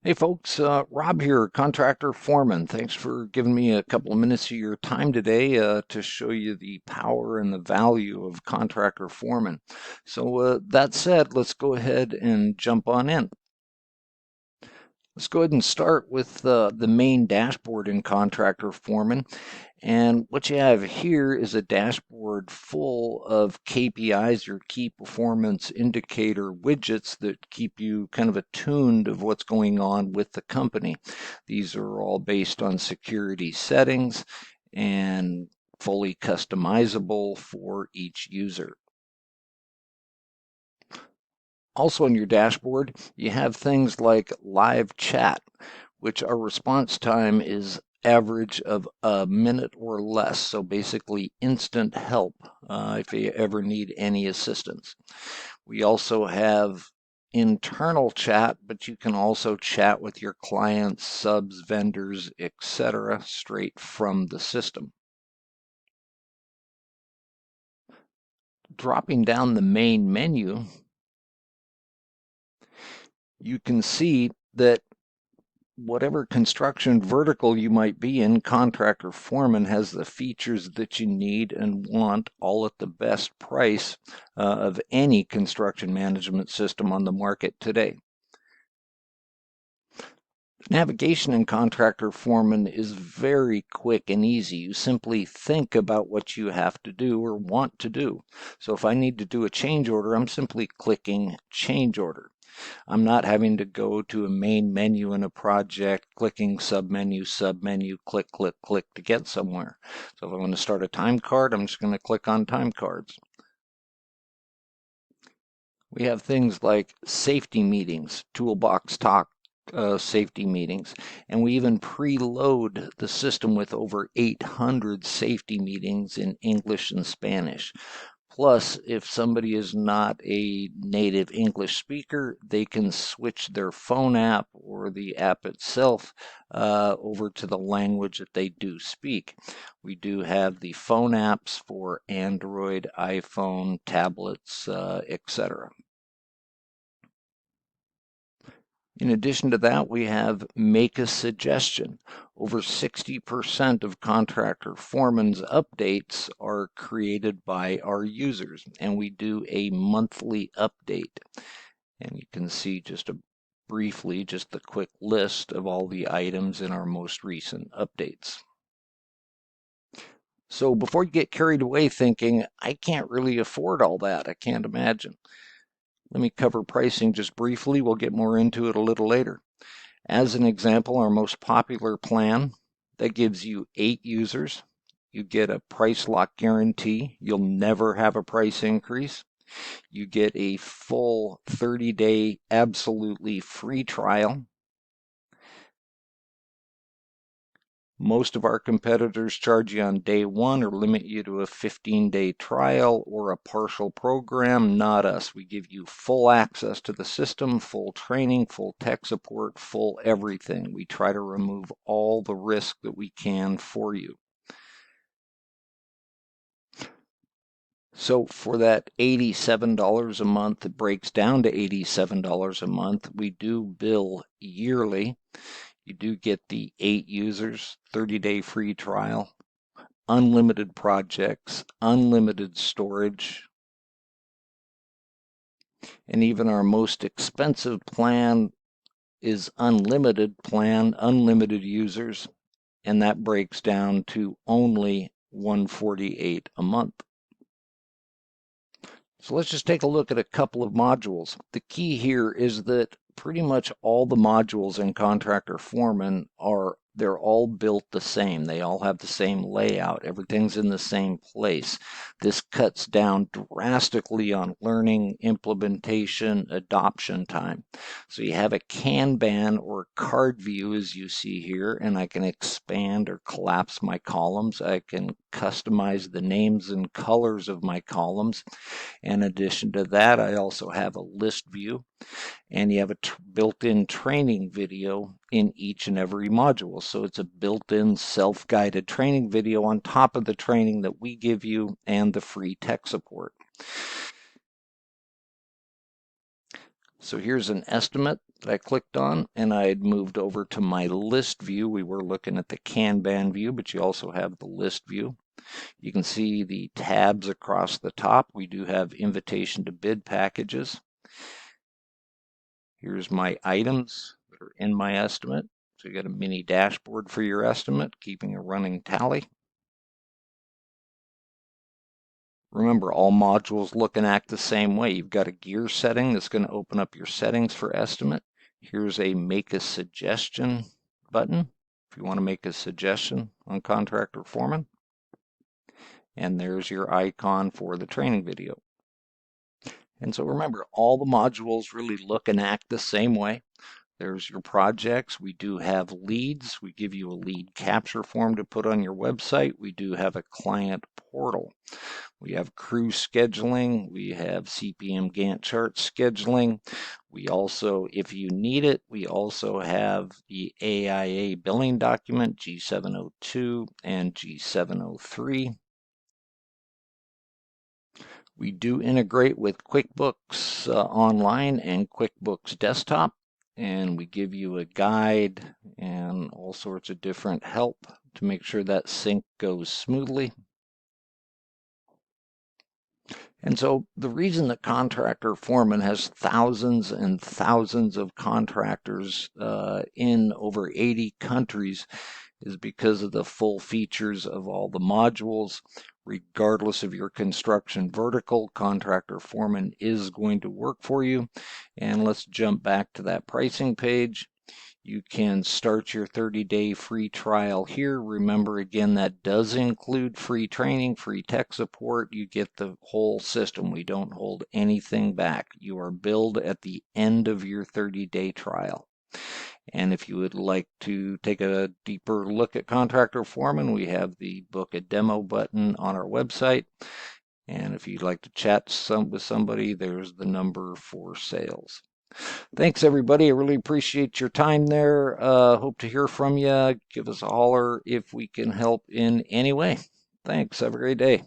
Hey folks, Rob here, Contractor Foreman. Thanks for giving me a couple of minutes of your time today to show you the power and the value of Contractor Foreman. So that said, let's go ahead and jump on in. Let's go ahead and start with the main dashboard in Contractor Foreman. And what you have here is a dashboard full of KPIs, your key performance indicator widgets that keep you kind of attuned of what's going on with the company. These are all based on security settings and fully customizable for each user. Also on your dashboard, you have things like live chat, which our response time is average of a minute or less. So basically instant help if you ever need any assistance. We also have internal chat, but you can also chat with your clients, subs, vendors, etc. straight from the system. Dropping down the main menu, you can see that whatever construction vertical you might be in, Contractor Foreman has the features that you need and want, all at the best price of any construction management system on the market today. Navigation in Contractor Foreman is very quick and easy. You simply think about what you have to do or want to do. So if I need to do a change order, I'm simply clicking change order. I'm not having to go to a main menu in a project, clicking submenu, click, click, click to get somewhere. So if I want to start a time card, I'm just going to click on time cards. We have things like safety meetings, toolbox talk, safety meetings, and we even preload the system with over 800 safety meetings in English and Spanish. Plus, if somebody is not a native English speaker, they can switch their phone app or the app itself over to the language that they do speak. We do have the phone apps for Android, iPhone, tablets, etc. In addition to that, we have Make a Suggestion. Over 60% of Contractor Foreman's updates are created by our users, and we do a monthly update. And you can see just briefly, just the quick list of all the items in our most recent updates. So before you get carried away thinking, I can't really afford all that, I can't imagine. Let me cover pricing just briefly. We'll get more into it a little later. As an example, our most popular plan, that gives you 8 users. You get a price lock guarantee. You'll never have a price increase. You get a full 30-day absolutely free trial. Most of our competitors charge you on day one or limit you to a 15-day trial or a partial program. Not us. We give you full access to the system, full training, full tech support, full everything. We try to remove all the risk that we can for you. So for that $87 a month, it breaks down to $87 a month. We do bill yearly. You do get the 8 users, 30-day free trial, unlimited projects, unlimited storage, and even our most expensive plan is unlimited plan, unlimited users, and that breaks down to only $148 a month. So let's just take a look at a couple of modules. The key here is that pretty much all the modules in Contractor Foreman they're all built the same. They all have the same layout. Everything's in the same place. This cuts down drastically on learning, implementation, adoption time. So you have a Kanban or card view as you see here, and I can expand or collapse my columns. I can customize the names and colors of my columns. In addition to that, I also have a list view, and you have a built-in training video in each and every module. So it's a built-in self-guided training video on top of the training that we give you and the free tech support. So here's an estimate that I clicked on, and I had moved over to my list view. We were looking at the Kanban view, but you also have the list view. You can see the tabs across the top. We do have invitation to bid packages. Here's my items that are in my estimate. So you got a mini dashboard for your estimate, keeping a running tally. Remember, all modules look and act the same way. You've got a gear setting that's going to open up your settings for estimate. Here's a make a suggestion button if you want to make a suggestion on Contractor Foreman. And there's your icon for the training video. And so remember, all the modules really look and act the same way. There's your projects. We do have leads. We give you a lead capture form to put on your website. We do have a client portal. We have crew scheduling. We have CPM Gantt chart scheduling. We also, if you need it, we also have the AIA billing document, G702 and G703. We do integrate with QuickBooks Online and QuickBooks Desktop, and we give you a guide and all sorts of different help to make sure that sync goes smoothly. And so the reason that Contractor Foreman has thousands and thousands of contractors in over 80 countries is because of the full features of all the modules. Regardless of your construction vertical, Contractor Foreman is going to work for you. And let's jump back to that pricing page. You can start your 30-day free trial here. Remember, again, that does include free training, free tech support. You get the whole system. We don't hold anything back. You are billed at the end of your 30-day trial. And if you would like to take a deeper look at Contractor Foreman, we have the book a demo button on our website. And if you'd like to chat with somebody, there's the number for sales. Thanks, everybody. I really appreciate your time there. Hope to hear from you. Give us a holler if we can help in any way. Thanks. Have a great day.